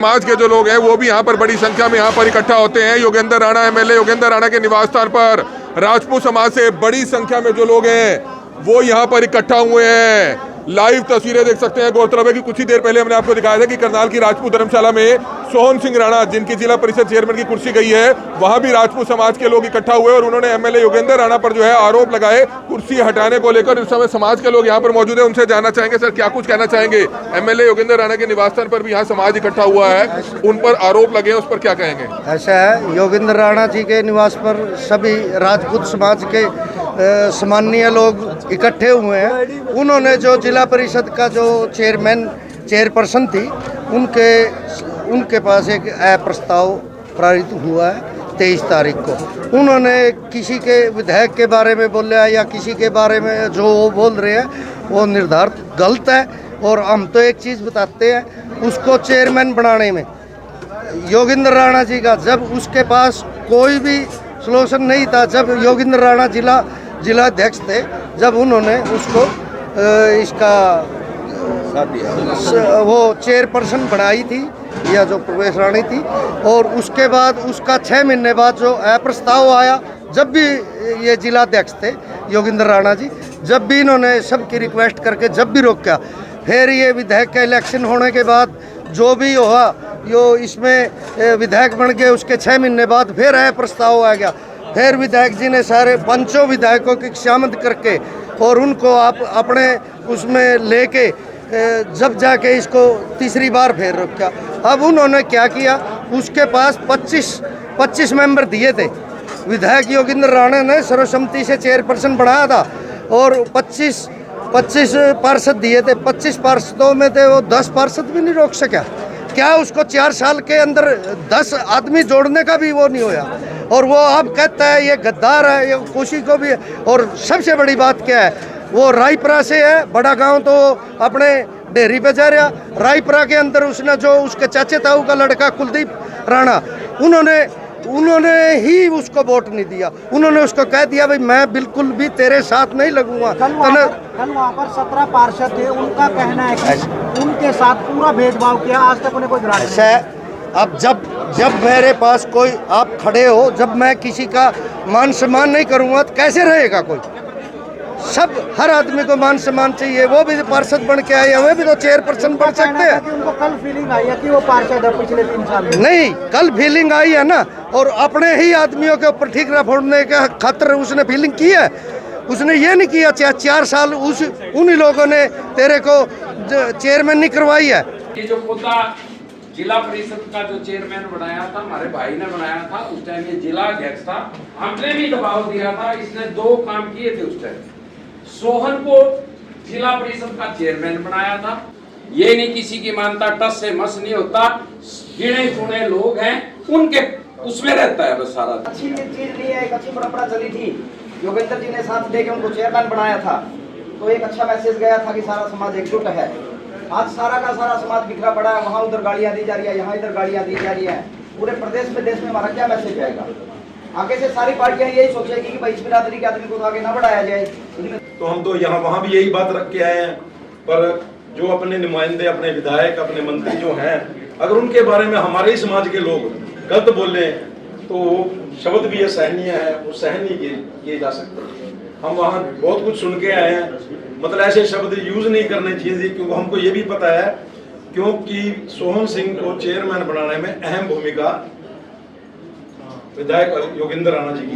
समाज के जो लोग हैं वो भी यहाँ पर बड़ी संख्या में यहाँ पर इकट्ठा होते हैं। योगेंद्र राणा एमएलए योगेंद्र राणा के निवास स्थान पर राजपूत समाज से बड़ी संख्या में जो लोग हैं वो यहाँ पर इकट्ठा हुए हैं। लाइव तस्वीरें देख सकते हैं। गौरतलब है कि कुछ ही देर पहले हमने आपको दिखाया था कि करनाल की राजपूत धर्मशाला में सोहन सिंह राणा जिनकी जिला परिषद चेयरमैन की कुर्सी गई है, वहां भी राजपूत समाज के लोग इकट्ठा हुए और उन्होंने एमएलए योगेंद्र राणा पर जो है आरोप लगाए कुर्सी हटाने को लेकर। इस समय समाज के लोग यहाँ पर मौजूद है, उनसे जानना चाहेंगे सर क्या कुछ कहना चाहेंगे। एमएलए योगेंद्र राणा के निवास स्थान पर भी यहाँ समाज इकट्ठा हुआ है, उन पर आरोप लगे, उस पर क्या कहेंगे। ऐसा है, योगेंद्र राणा जी के निवास पर सभी राजपूत समाज के सम्मानीय लोग इकट्ठे हुए हैं। उन्होंने जो जिला परिषद का जो चेयरपर्सन थी उनके पास एक प्रस्ताव पारित हुआ है 23 तारीख को। उन्होंने किसी के विधायक के बारे में बोला या किसी के बारे में जो वो बोल रहे हैं वो निर्धारित गलत है। और हम तो एक चीज़ बताते हैं, उसको चेयरमैन बनाने में योगेंद्र राणा जी का जब उसके पास कोई भी सलूशन नहीं था, जब योगेंद्र राणा जिलाध्यक्ष थे, जब उन्होंने उसको इसका वो चेयरपर्सन बनाई थी या जो प्रवेश रानी थी, और उसके बाद उसका 6 महीने बाद जो प्रस्ताव आया, जब भी ये जिलाध्यक्ष थे योगेंद्र राणा जी, जब भी इन्होंने सबकी रिक्वेस्ट करके जब भी रोका, फिर ये विधायक का इलेक्शन होने के बाद जो भी हुआ, यो इसमें विधायक बन गए, उसके 6 महीने बाद फिर प्रस्ताव आ गया। फिर विधायक जी ने सारे 5 विधायकों की शामिल करके और उनको आप अपने उसमें लेके जब जाके इसको तीसरी बार फिर रोका। अब उन्होंने क्या किया, उसके पास 25 मेंबर दिए थे। विधायक योगेंद्र राणा ने सर्वसम्मति से चेयरपर्सन बनाया था और 25 पार्षद दिए थे। 25 पार्षदों में थे वो 10 पार्षद भी नहीं रोक सका। क्या उसको 4 साल के अंदर 10 आदमी जोड़ने का भी वो नहीं होया, और वो अब कहता है ये गद्दार है, ये खुशी को भी है। और सबसे बड़ी बात क्या है, वो रायपुरा से है, बड़ा गांव तो अपने डेहरी पे जा रहा। रायपुरा के अंदर उसने जो उसके चाचे ताऊ का लड़का कुलदीप राणा, उन्होंने ही उसको वोट नहीं दिया। उन्होंने उसको कह दिया भाई मैं बिल्कुल भी तेरे साथ नहीं लगूंगा। कल वहाँ पर 17 पार्षद थे, उनका कहना है कि उनके साथ पूरा भेदभाव किया, आज तक उन्हें कोई ऐसा है। अब जब मेरे पास कोई आप खड़े हो, जब मैं किसी का मान सम्मान नहीं करूंगा तो कैसे रहेगा कोई। सब हर आदमी को मान सम्मान चाहिए। वो भी पार्षद बन के आए, वे भी तो चेयरपर्सन बन सकते हैं। उनको कल फीलिंग आई है कि वो पार्षद है पिछले 3 साल में। नहीं, कल फीलिंग आई है ना, और अपने ही आदमियों के ऊपर ठीकरा फोड़ने के खातिर उसने फीलिंग की है। उसने ये नहीं किया 4 साल उन्हीं लोगों ने तेरे को चेयरमैन नहीं करवाई है। ये जो मुद्दा जिला परिषद का जो चेयरमैन बनाया था, हमारे भाई ने बनाया था, उस टाइम ये जिला अध्यक्ष था, हमने भी दबाव दिया था। इसने 2 काम किए थे उस टाइम। सोहन को जिला परिषद का चेयरमैन बनाया था। ये नहीं किसी की मानता, टस से मस नहीं होता, गिने चुने लोग हैं, उनके उसमें रहता है बस सारा। अच्छी चीज नहीं है, एक अच्छी परंपरा चली थी, योगेंद्र जी ने साथ देके उनको चेयरमैन बनाया था, तो एक अच्छा मैसेज गया था कि सारा समाज एकजुट है। आज सारा का सारा समाज बिखरा पड़ा है, वहाँ उधर गालियाँ दी जा रही है, यहाँ इधर गालियाँ दी जा रही है। पूरे प्रदेश में देश में हमारा क्या मैसेज जाएगा। आगे से सारी पार्टियां यही सोचेगी कि भाई इस बिरादरी के आदमी को तो आगे ना बढ़ाया जाए। तो हम तो यहाँ वहाँ भी यही बात रख के आए हैं, पर जो अपने नुमाइंदे, अपने विधायक, अपने मंत्री जो हैं, अगर उनके बारे में हमारे ही समाज के लोग गलत बोले तो शब्द भी ये सहनीय है, वो सहन नहीं किए जा सकते। हम वहाँ बहुत कुछ सुन के आए हैं, मतलब ऐसे शब्द यूज नहीं करने चाहिए, क्योंकि हमको ये भी पता है, क्योंकि सोहन सिंह को चेयरमैन बनाने में अहम भूमिका विधायक योगेंद्र राणा जी की।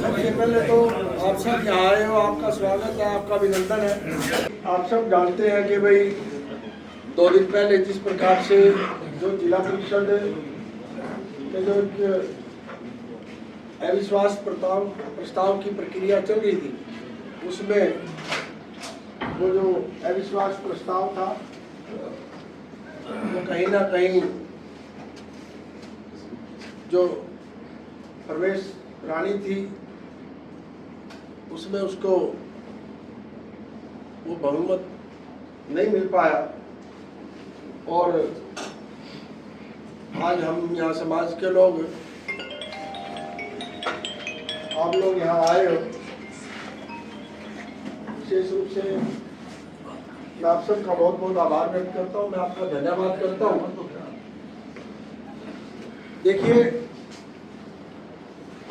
सबसे पहले तो आप सब यहाँ आए हो, आपका स्वागत है, आपका अभिनंदन है। आप सब जानते हैं कि भाई 2 दिन पहले जिस प्रकार से जो जिला परिषद के जो अविश्वास प्रस्ताव की प्रक्रिया चल रही थी, उसमें वो जो अविश्वास प्रस्ताव था वो कहीं ना कहीं जो प्रवेश रानी थी उसमें उसको वो बहुमत नहीं मिल पाया। और आज हम यहाँ समाज के लोग, आप लोग यहाँ आए हो, विशेष रूप से मैं आप सबका बहुत बहुत आभार व्यक्त करता हूँ, मैं आपका धन्यवाद करता हूँ। देखिए,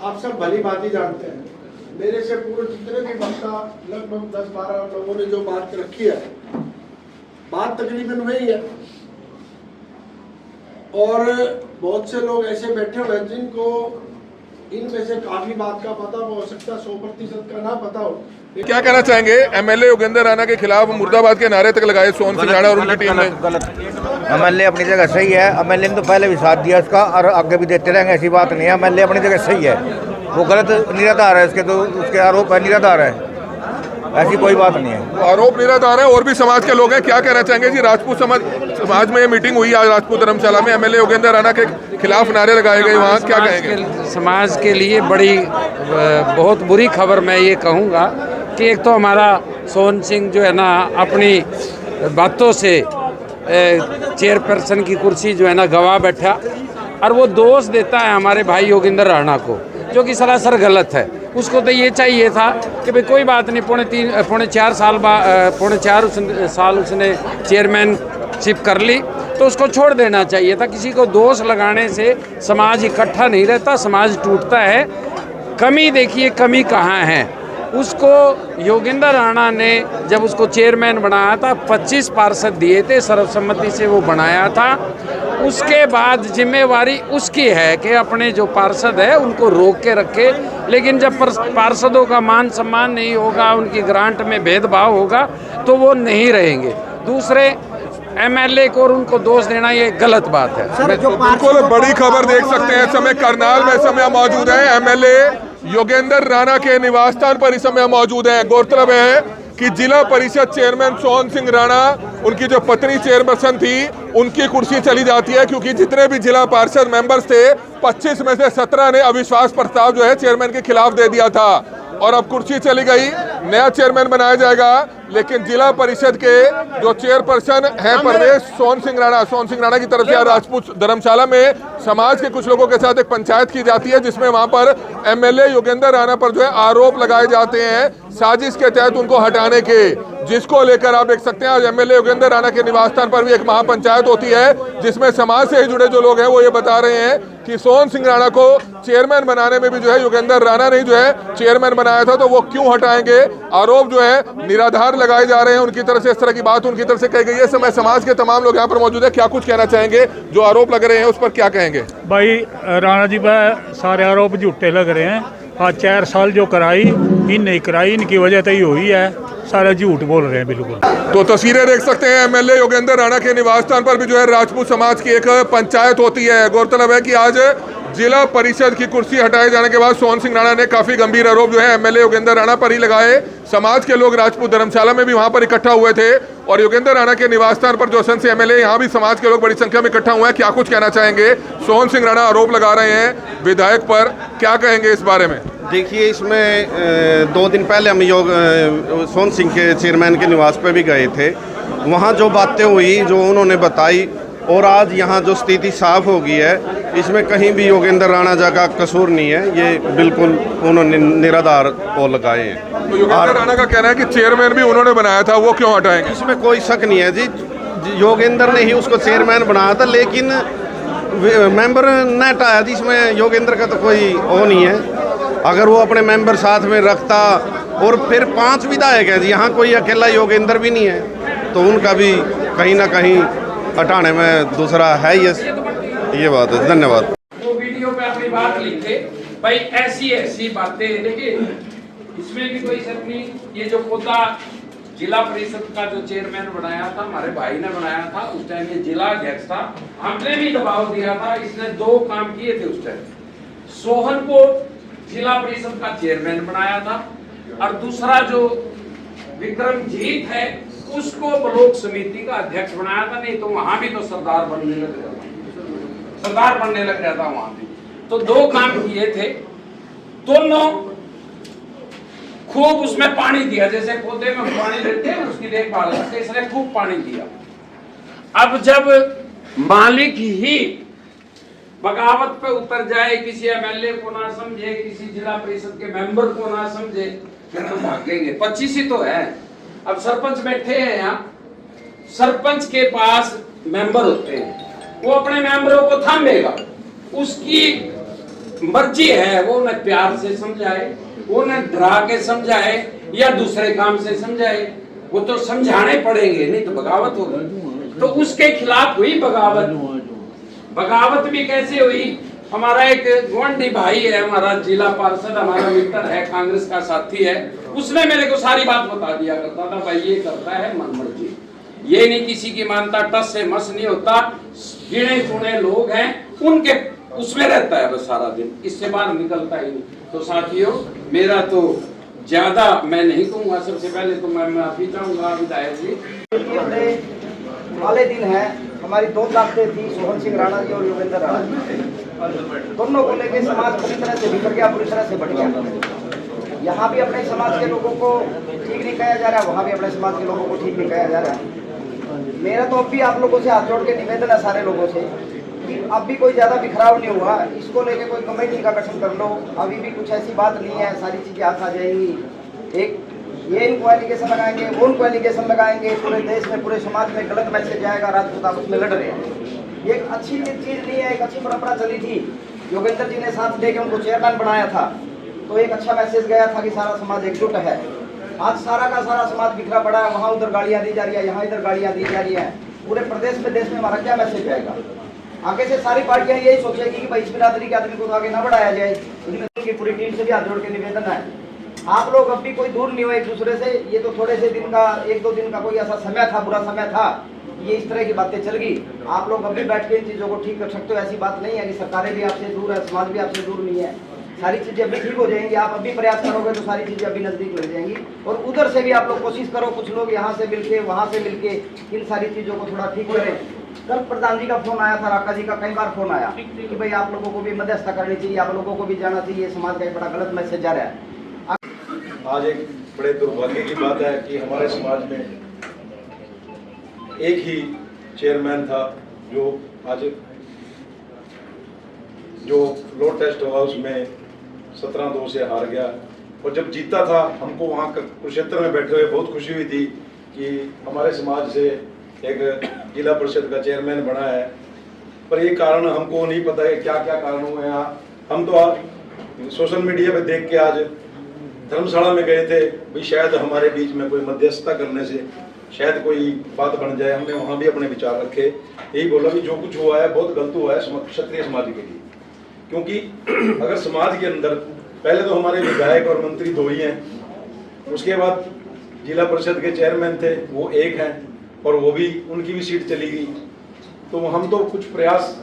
आप सब भली भांति जानते हैं, मेरे से पूर्व जितने भी वक्ता लगभग 10-12 लोगों ने जो बात रखी है, बात तकरीबन वही है। और बहुत से लोग ऐसे बैठे हुए हैं जिनको इनमें से काफी बात का पता हो सकता है, 100% का ना पता हो। क्या कहना चाहेंगे? एमएलए योगेंद्र राणा के खिलाफ मुर्दाबाद के नारे तक लगाए सोहन सिंह राणा और उनकी टीम ने। एमएलए अपनी जगह सही है, एमएलए ने तो पहले भी साथ दिया उसका और आगे भी देते रहेंगे, ऐसी बात नहीं है। एमएलए अपनी जगह सही है, वो गलत निराधार है, उसके तो उसके आरोप है निराधार है, ऐसी कोई बात नहीं है। आरोप निराधार है। और भी समाज के लोग हैं, क्या कहना चाहेंगे जी? राजपूत समाज में ये मीटिंग हुई आज राजपूत धर्मशाला में, एमएलए योगेंद्र राणा के खिलाफ नारे लगाए गए, वहाँ क्या कहेंगे? समाज के लिए बड़ी बहुत बुरी खबर मैं ये कहूँगा कि एक तो हमारा सोहन सिंह जो है ना अपनी बातों से चेयरपर्सन की कुर्सी जो है ना गवा बैठा, और वो दोष देता है हमारे भाई योगेंद्र राणा को, जो कि सरासर गलत है। उसको तो ये चाहिए था कि भाई कोई बात नहीं, पौने चार साल उसने चेयरमैनशिप कर ली, तो उसको छोड़ देना चाहिए था। किसी को दोष लगाने से समाज इकट्ठा नहीं रहता, समाज टूटता है। कमी देखिए, कमी कहाँ है? उसको योगेंद्र राणा ने जब उसको चेयरमैन बनाया था 25 पार्षद दिए थे, सर्वसम्मति से वो बनाया था। उसके बाद जिम्मेवारी उसकी है कि अपने जो पार्षद है उनको रोक के रखे, लेकिन जब पार्षदों का मान सम्मान नहीं होगा, उनकी ग्रांट में भेदभाव होगा, तो वो नहीं रहेंगे। दूसरे एमएलए को और उनको दोष देना ये गलत बात है। बिल्कुल बड़ी खबर देख सकते हैं, इस समय करनाल में इस समय मौजूद है एमएलए योगेंद्र राणा के निवास स्थान पर इस समय मौजूद है। गौरतलब है कि जिला परिषद चेयरमैन सोहन सिंह राणा, उनकी जो पत्नी चेयरपर्सन थी, उनकी कुर्सी चली जाती है, क्योंकि जितने भी जिला पार्षद मेंबर्स थे 25 में से 17 ने अविश्वास प्रस्ताव जो है चेयरमैन के खिलाफ दे दिया था, और अब कुर्सी चली गई, नया चेयरमैन बनाया जाएगा। लेकिन जिला परिषद के जो चेयरपर्सन है परवेश सोहन सिंह राणा की तरफ से आज राजपूत धर्मशाला में समाज के कुछ लोगों के साथ एक पंचायत की जाती है, जिसमें वहां पर एमएलए योगेंद्र राणा पर जो है आरोप लगाए जाते हैं साजिश के तहत उनको हटाने के, जिसको लेकर आप देख सकते हैं आज एमएलए योगेंद्र राणा के निवास स्थान पर भी एक महापंचायत होती है, जिसमें समाज से जुड़े जो लोग हैं वो ये बता रहे हैं कि सोहन सिंह राणा को चेयरमैन बनाने में भी जो है योगेंद्र राणा ने जो है चेयरमैन बनाया था, तो वो क्यों हटाएंगे? आरोप जो है निराधार लगाए जा रहे हैं उनकी तरफ से, इस तरह की बात उनकी तरफ से कही गई है। समय समाज के तमाम लोग यहाँ पर मौजूद है, क्या कुछ कहना चाहेंगे? जो आरोप लग रहे हैं उस पर क्या कहेंगे? भाई राणा जी पर सारे आरोप झूठे लग रहे हैं। आज 4 साल जो कराई इन नहीं कराई, इनकी वजह तो ही हुई है, सारे झूठ बोल रहे हैं बिल्कुल। तो तस्वीरें देख सकते हैं, एमएलए योगेंद्र राणा के निवास स्थान पर भी जो है राजपूत समाज की एक पंचायत होती है। गौरतलब है कि आज जिला परिषद की कुर्सी हटाए जाने के बाद सोहन सिंह राणा ने काफी गंभीर आरोप जो है एमएलए योगेंद्र राणा पर ही लगाए। समाज के लोग राजपूत धर्मशाला में भी वहां पर इकट्ठा हुए थे, और योगेंद्र राणा के निवास स्थान पर जो से एमएलए, यहाँ भी समाज के लोग बड़ी संख्या में इकट्ठा हुए हैं। क्या कुछ कहना चाहेंगे? सोहन सिंह राणा आरोप लगा रहे हैं विधायक पर, क्या कहेंगे इस बारे में? देखिए, इसमें 2 दिन पहले हम सोहन सिंह के चेयरमैन के निवास पे भी गए थे। वहाँ जो बातें हुई, जो उन्होंने बताई, और आज यहाँ जो स्थिति साफ हो गई है, इसमें कहीं भी योगेंद्र राणा जी का कसूर नहीं है, ये बिल्कुल उन्होंने निराधार वो लगाए हैं। तो योगेंद्र राणा का कहना है कि चेयरमैन भी उन्होंने बनाया था, वो क्यों हटाएंगे? इसमें कोई शक नहीं है जी, योगेंद्र ने ही उसको चेयरमैन बनाया था, लेकिन मेंबर न हटाया जी, इसमें योगेंद्र का तो कोई वो नहीं है। अगर वो अपने मेंबर साथ में रखता, और फिर 5 विधायक है जी, यहाँ कोई अकेला योगेंद्र भी नहीं है, तो उनका भी कहीं ना कहीं हटाने में दूसरा है ये बात है। धन्यवाद। वो वीडियो पे अपनी बात लिखे भाई, ऐसी बातें देखिए, इसमें भी कोई शक नहीं। ये जो पौधा जिला परिषद का जो चेयरमैन बनाया था हमारे भाई ने बनाया था, उस टाइम ये जिला अध्यक्ष था, हमने भी दबाव दिया था। इसने 2 काम किए थे उस टाइम, सोहन को जिला परिषद का चेयरमैन बनाया था, और दूसरा जो विक्रमजीत है उसको ब्लॉक समिति का अध्यक्ष बनाया था। नहीं तो वहां भी तो सरदार बनने लग गया था वहां भी। तो 2 काम किए थे, दोनों खूब उसमें पानी दिया, जैसे पौधे में पानी देते हैं उसकी देखभाल करते, इसने खूब पानी दिया। अब जब मालिक ही बगावत पे उतर जाए, किसी एमएलए को ना समझे, किसी जिला परिषद के मेंबर को ना समझे, फिर तो भागेंगे। 25 ही तो है। अब सरपंच बैठे हैं यहाँ, सरपंच के पास मेंबर होते हैं, वो अपने मेंबरों को थामेगा, उसकी मर्जी है, वो उन्हें प्यार से समझाए, वो उन्हें डरा के समझाए या दूसरे काम से समझाए, वो तो समझाने पड़ेंगे, नहीं तो बगावत होगी। तो उसके खिलाफ हुई बगावत। बगावत भी कैसे हुई? हमारा एक गोंडी भाई है, हमारा जिला पार्षद, हमारा मित्र है, कांग्रेस का साथी है, उसने मेरे को सारी बात बता दिया करता था, भाई ये करता है मनमर्जी, ये नहीं किसी की मानता, टस से मस नहीं होता, गिने चुने लोग हैं, उनके उसमें रहता है बस सारा दिन, इससे बाहर निकलता ही नहीं। तो साथियों, मेरा तो ज्यादा मैं नहीं कहूँगा, सबसे पहले तो मैं माफी चाहूंगा विधायक जी। वाले दिन है, हमारी दो ताकतें थी, सोहन सिंह राणा जी और योगेंद्र राणा जी, दोनों को लेके समाज पूरी तरह से बिखर गया, पूरी तरह से बढ़ गया। यहाँ भी अपने समाज के लोगों को ठीक नहीं कहा जा रहा, वहाँ भी अपने समाज के लोगों को ठीक नहीं कहा जा रहा। मेरा तो अब भी आप लोगों से हाथ जोड़ के निवेदन है सारे लोगों से कि अब भी कोई ज्यादा बिखराव नहीं हुआ, इसको लेके कोई कमेटी का गठन कर लो, अभी भी कुछ ऐसी बात नहीं है, सारी चीजें हाथ आ जाएंगी। एक ये इनको एलिगेशन लगाएंगे, वो उनको एलिगेशन लगाएंगे, पूरे देश में पूरे समाज में गलत मैसेज जाएगा, राजपूत आपस में लड़ रहे हैं। ये एक अच्छी चीज नहीं है, एक अच्छी परंपरा चली थी, योगेंद्र जी ने साथ देके उनको चेयरमैन बनाया था, तो एक अच्छा मैसेज गया था कि सारा समाज एकजुट है। आज सारा का सारा समाज बिखरा पड़ा है, वहाँ उधर गालियाँ दी जा रही है, यहाँ इधर गालियाँ दी जा रही है, पूरे प्रदेश में देश में हमारा क्या मैसेज जाएगा? आगे से सारी पार्टियां यही सोचेगी कि भाई इस बिरादरी के आदमी को तो आगे ना बढ़ाया जाए। उनकी पूरी टीम से भी हाथ जोड़ के निवेदन है, आप लोग अब भी कोई दूर नहीं हो एक दूसरे से। ये तो थोड़े से दिन का, एक दो दिन का कोई ऐसा समय था, बुरा समय था, ये इस तरह की बातें चल गई। आप लोग अभी बैठ के इन चीज़ों को ठीक कर सकते हो, ऐसी बात नहीं है कि सरकारें भी आपसे दूर है, समाज भी आपसे दूर नहीं है, सारी चीज़ें अभी ठीक हो जाएंगी। आप अभी प्रयास करोगे तो सारी चीज़ें अभी नज़दीक लग जाएंगी। और उधर से भी आप लोग कोशिश करो, कुछ लोग यहाँ से मिलके वहाँ से मिलके इन सारी चीज़ों को थोड़ा ठीक करें। कल प्रधान जी का फोन आया था, राका जी का कई बार फोन आया कि भाई आप लोगों को भी मध्यस्थता करनी चाहिए, आप लोगों को भी जाना चाहिए, समाज का एक बड़ा गलत मैसेज जा रहा है। आज एक बड़े दुर्भाग्य की बात है कि हमारे समाज में एक ही चेयरमैन था जो आज लोअर टेस्ट हाउस में 17-2 से हार गया। और जब जीता था, हमको वहाँ कुरुक्षेत्र में बैठे हुए बहुत खुशी हुई थी कि हमारे समाज से एक जिला परिषद का चेयरमैन बना है। पर ये कारण हमको नहीं पता है क्या क्या कारण हुए हैं। हम तो आज सोशल मीडिया पे देख के आज धर्मशाला में गए थे, भाई शायद हमारे बीच में कोई मध्यस्थता करने से शायद कोई बात बन जाए। हमने वहाँ भी अपने विचार रखे, यही बोला कि जो कुछ हुआ है बहुत गलत हुआ है क्षत्रिय समाज के लिए। क्योंकि अगर समाज के अंदर पहले तो हमारे विधायक और मंत्री 2 ही हैं, उसके बाद जिला परिषद के चेयरमैन थे वो 1 हैं, और वो भी उनकी भी सीट चली गई। तो हम तो कुछ प्रयास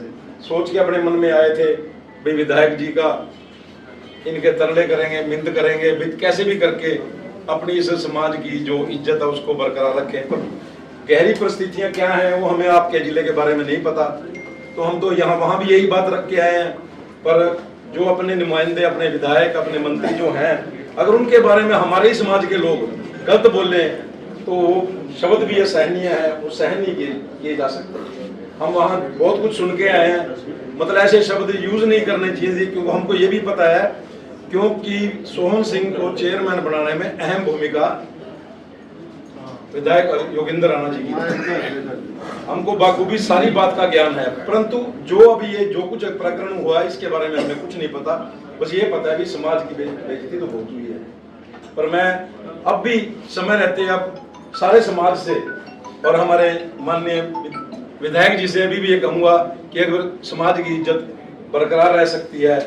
सोच के अपने मन में आए थे, भाई विधायक जी का इनके तरले करेंगे, मिन्नत करेंगे, कैसे भी करके अपनी इस समाज की जो इज्जत है उसको बरकरार रखें। पर गहरी परिस्थितियां क्या हैं वो हमें आपके जिले के बारे में नहीं पता, तो हम तो यहाँ वहाँ भी यही बात रख के आए हैं। पर जो अपने नुमाइंदे, अपने विधायक, अपने मंत्री जो हैं, अगर उनके बारे में हमारे ही समाज के लोग गलत बोले तो शब्द भी असहनीय है, वो सहन नहीं किए जा सकते। हम वहाँ बहुत कुछ सुन के आए हैं, मतलब ऐसे शब्द यूज नहीं करने चाहिए, क्योंकि हमको ये भी पता है क्योंकि सोहन सिंह को चेयरमैन बनाने में अहम भूमिका विधायक योगेंद्र राणा जी की। हमको बाखूबी सारी बात का ज्ञान है, परंतु जो अभी ये जो कुछ प्रकरण हुआ इसके बारे में हमें कुछ नहीं पता। बस ये पता है कि समाज की बेइज्जती तो बहुत हुई है। पर मैं अब भी समय रहते अब सारे समाज से और हमारे माननीय विधायक जी से अभी भी ये कहूँगा कि अगर समाज की इज्जत बरकरार रह सकती है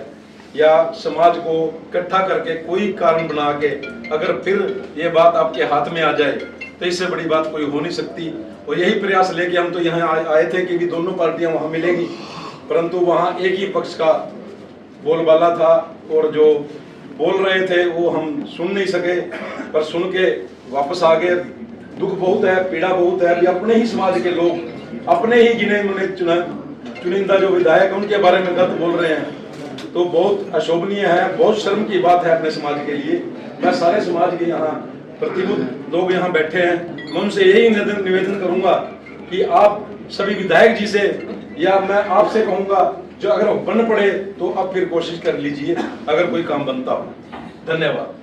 या समाज को इकट्ठा करके कोई कारण बना के अगर फिर ये बात आपके हाथ में आ जाए तो इससे बड़ी बात कोई हो नहीं सकती। और यही प्रयास लेके हम तो यहाँ आए थे कि दोनों पार्टियां वहाँ मिलेंगी, परंतु वहाँ एक ही पक्ष का बोलबाला था और जो बोल रहे थे वो हम सुन नहीं सके। पर सुन के वापस आ गए। दुख बहुत है, पीड़ा बहुत है। अभी अपने ही समाज के लोग, अपने ही जिन्हें चुनिंदा जो विधायक उनके बारे में गलत बोल रहे हैं, तो बहुत अशोभनीय है, बहुत शर्म की बात है अपने समाज के लिए। मैं सारे समाज के यहाँ प्रतिबद्ध लोग यहाँ बैठे हैं, मैं उनसे यही निवेदन करूंगा कि आप सभी विधायक जी से या मैं आपसे कहूंगा जो अगर बन पड़े तो अब फिर कोशिश कर लीजिए अगर कोई काम बनता हो। धन्यवाद।